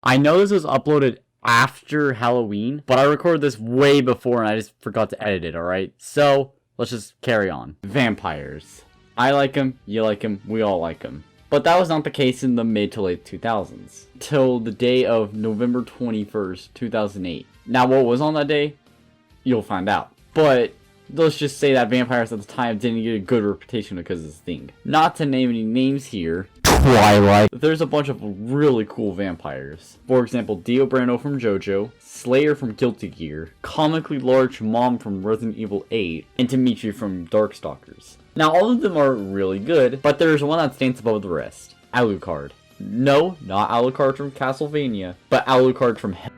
I know this was uploaded after Halloween, but I recorded this way before and I just forgot to edit it, alright? So, let's just carry on. Vampires. I like them, you like them, we all like them. But that was not the case in the mid to late 2000s. Till the day of November 21st, 2008. Now what was on that day? You'll find out. But let's just say that vampires at the time didn't get a good reputation because of this thing. Not to name any names here. Twilight. There's a bunch of really cool vampires. For example, Dio Brando from JoJo, Slayer from Guilty Gear, Comically Large Mom from Resident Evil 8, and Dimitri from Darkstalkers. Now all of them are really good, but there's one that stands above the rest. Alucard. No, not Alucard from Castlevania, but Alucard from Hell.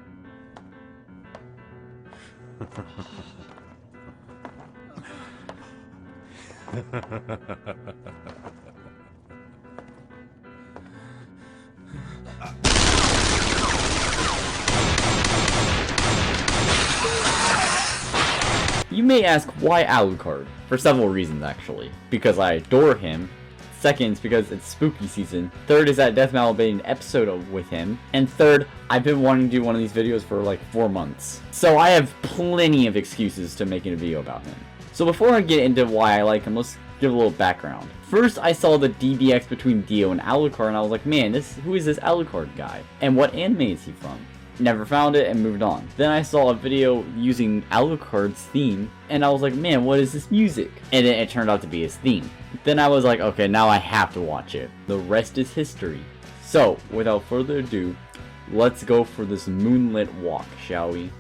You may ask, why Alucard? For several reasons, actually. Because I adore him. Second, because it's spooky season. Third is that Death Metal made an episode with him. And third, I've been wanting to do one of these videos for like 4 months. So I have plenty of excuses to making a video about him. So before I get into why I like him, let's give a little background. First, I saw the DBX between Dio and Alucard, and I was like, man, who is this Alucard guy? And what anime is he from? Never found it and moved on. Then I saw a video using Alucard's theme, and I was like, man, what is this music? And it turned out to be his theme. Then I was like, okay, now I have to watch it. The rest is history. So, without further ado, let's go for this moonlit walk, shall we?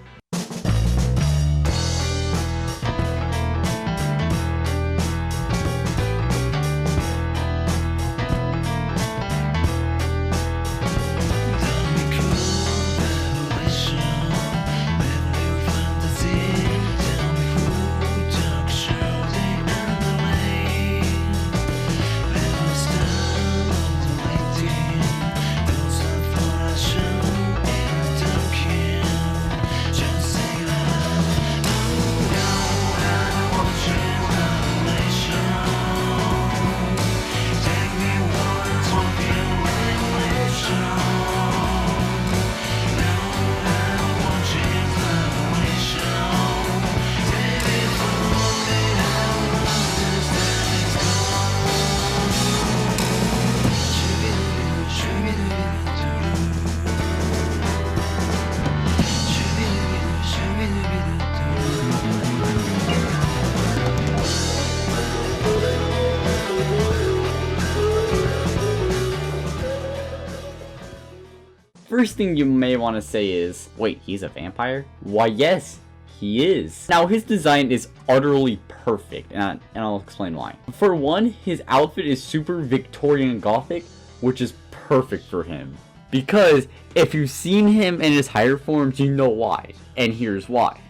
First thing you may want to say is, wait, he's a vampire? Why yes, he is. Now his design is utterly perfect, and I'll explain why. For one, his outfit is super Victorian Gothic, which is perfect for him. Because if you've seen him in his higher forms, you know why, and here's why.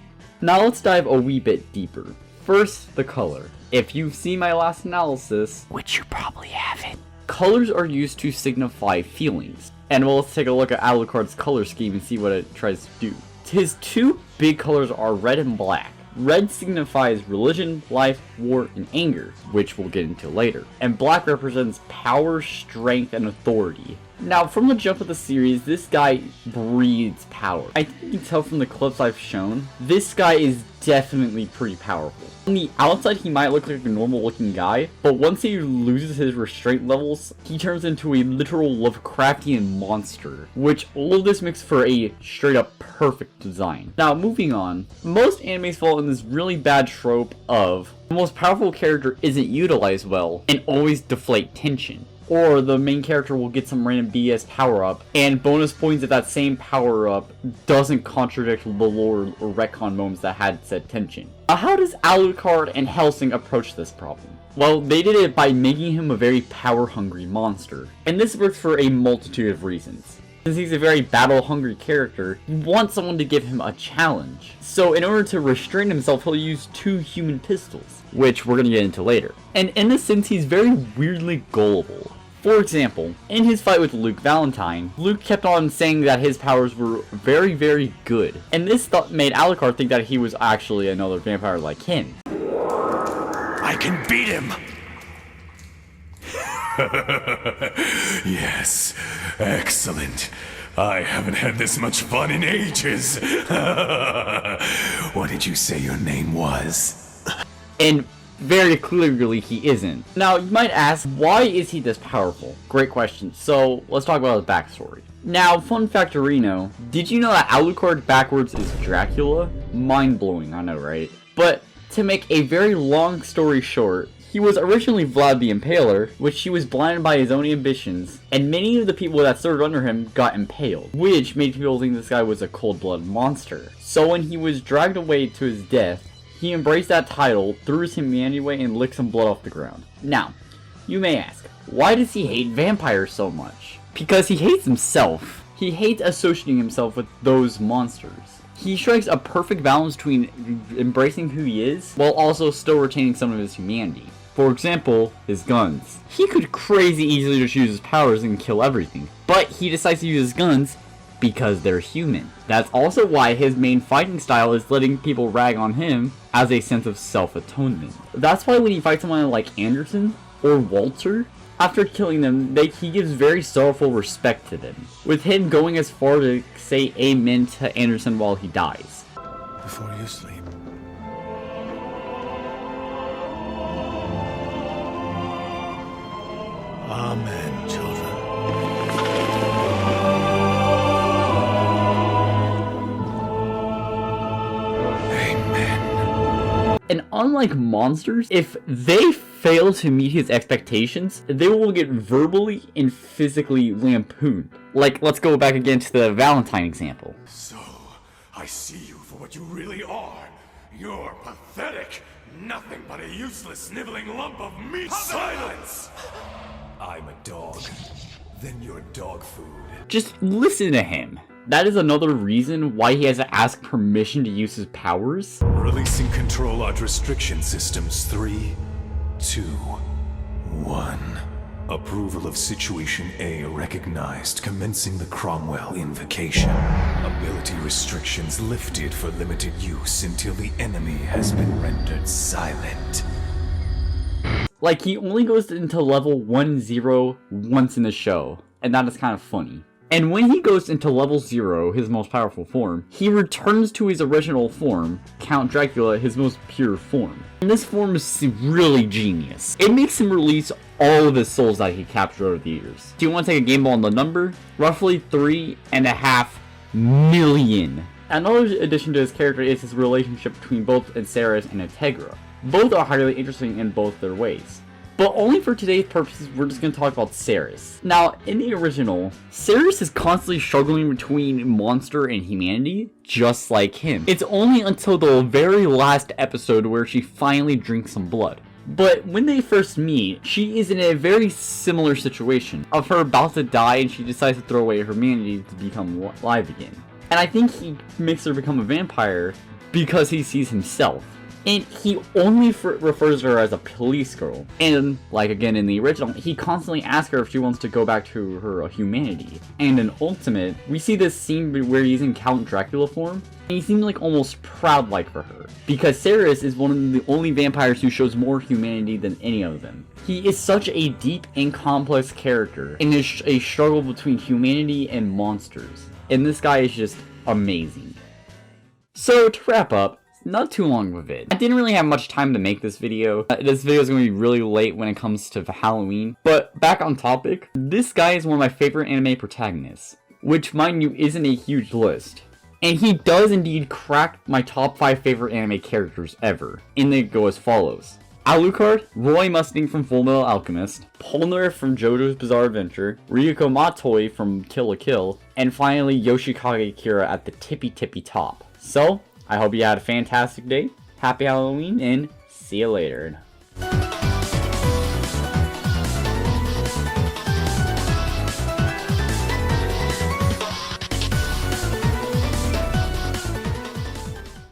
Now let's dive a wee bit deeper. First, the color. If you've seen my last analysis, which you probably haven't, colors are used to signify feelings. And well, let's take a look at Alucard's color scheme and see what it tries to do. His two big colors are red and black. Red signifies religion, life, war, and anger, which we'll get into later. And black represents power, strength, and authority. Now, from the jump of the series, this guy breathes power. I think you can tell from the clips I've shown, this guy is definitely pretty powerful. On the outside, he might look like a normal looking guy, but once he loses his restraint levels, he turns into a literal Lovecraftian monster, which all of this makes for a straight up perfect design. Now, moving on, most animes fall in this really bad trope of the most powerful character isn't utilized well and always deflate tension. Or the main character will get some random BS power-up, and bonus points if that same power-up doesn't contradict the lore or retcon moments that had said tension. Now, how does Alucard and Hellsing approach this problem? Well, they did it by making him a very power-hungry monster. And this works for a multitude of reasons. Since he's a very battle-hungry character, you want someone to give him a challenge. So in order to restrain himself, he'll use 2 human pistols, which we're gonna get into later. And in this sense, he's very weirdly gullible. For example, in his fight with Luke Valentine, Luke kept on saying that his powers were very, very good. And this made Alucard think that he was actually another vampire like him. I can beat him! Yes, excellent. I haven't had this much fun in ages. What did you say your name was? And very clearly he isn't. Now, you might ask, why is he this powerful? Great question. So, let's talk about his backstory. Now, fun factorino, did you know that Alucard backwards is Dracula? Mind-blowing, I know, right? But, to make a very long story short, he was originally Vlad the Impaler, which he was blinded by his own ambitions, and many of the people that served under him got impaled, which made people think this guy was a cold-blooded monster. So when he was dragged away to his death, he embraced that title, threw his humanity away, and licked some blood off the ground. Now, you may ask, why does he hate vampires so much? Because he hates himself. He hates associating himself with those monsters. He strikes a perfect balance between embracing who he is, while also still retaining some of his humanity. For example, his guns. He could crazy easily just use his powers and kill everything, but he decides to use his guns because they're human. That's also why his main fighting style is letting people rag on him as a sense of self-atonement. That's why when he fights someone like Anderson or Walter, after killing them, he gives very sorrowful respect to them, with him going as far to say amen to Anderson while he dies. Before you sleep. Amen, children. Amen. And unlike monsters, if they fail to meet his expectations, they will get verbally and physically lampooned. Like, let's go back again to the Valentine example. So, I see you for what you really are. You're pathetic. Nothing but a useless, sniveling lump of meat. Silence! I'm a dog. Then you're dog food. Just listen to him. That is another reason why he has to ask permission to use his powers. Releasing control arc restriction systems. 3, 2, 1. Approval of Situation A recognized, commencing the Cromwell invocation. Ability restrictions lifted for limited use until the enemy has been rendered silent. Like, he only goes into level 1-0 once in the show, and that is kind of funny. And when he goes into level 0, his most powerful form, he returns to his original form, Count Dracula, his most pure form. And this form is really genius. It makes him release all of his souls that he captured over the years. Do you want to take a game ball on the number? Roughly 3.5 million. Another addition to his character is his relationship between both Anceres and Integra. Both are highly interesting in both their ways. But only for today's purposes, we're just going to talk about Ceres. Now, in the original, Ceres is constantly struggling between monster and humanity, just like him. It's only until the very last episode where she finally drinks some blood. But when they first meet, she is in a very similar situation of her about to die and she decides to throw away her humanity to become alive again. And I think he makes her become a vampire because he sees himself. And he only refers to her as a police girl. And, like again in the original, he constantly asks her if she wants to go back to her humanity. And in Ultimate, we see this scene where he's in Count Dracula form, and he seems like almost proud-like for her. Because Ceres is one of the only vampires who shows more humanity than any of them. He is such a deep and complex character, and is a struggle between humanity and monsters. And this guy is just amazing. So, to wrap up, not too long of a vid. I didn't really have much time to make this video. This video is going to be really late when it comes to Halloween. But back on topic, this guy is one of my favorite anime protagonists, which mind you isn't a huge list. And he does indeed crack my top 5 favorite anime characters ever. And they go as follows. Alucard, Roy Mustang from Fullmetal Alchemist, Polnareff from JoJo's Bizarre Adventure, Ryuko Matoi from Kill la Kill, and finally Yoshikage Kira at the tippy top. So, I hope you had a fantastic day, happy Halloween, and see you later.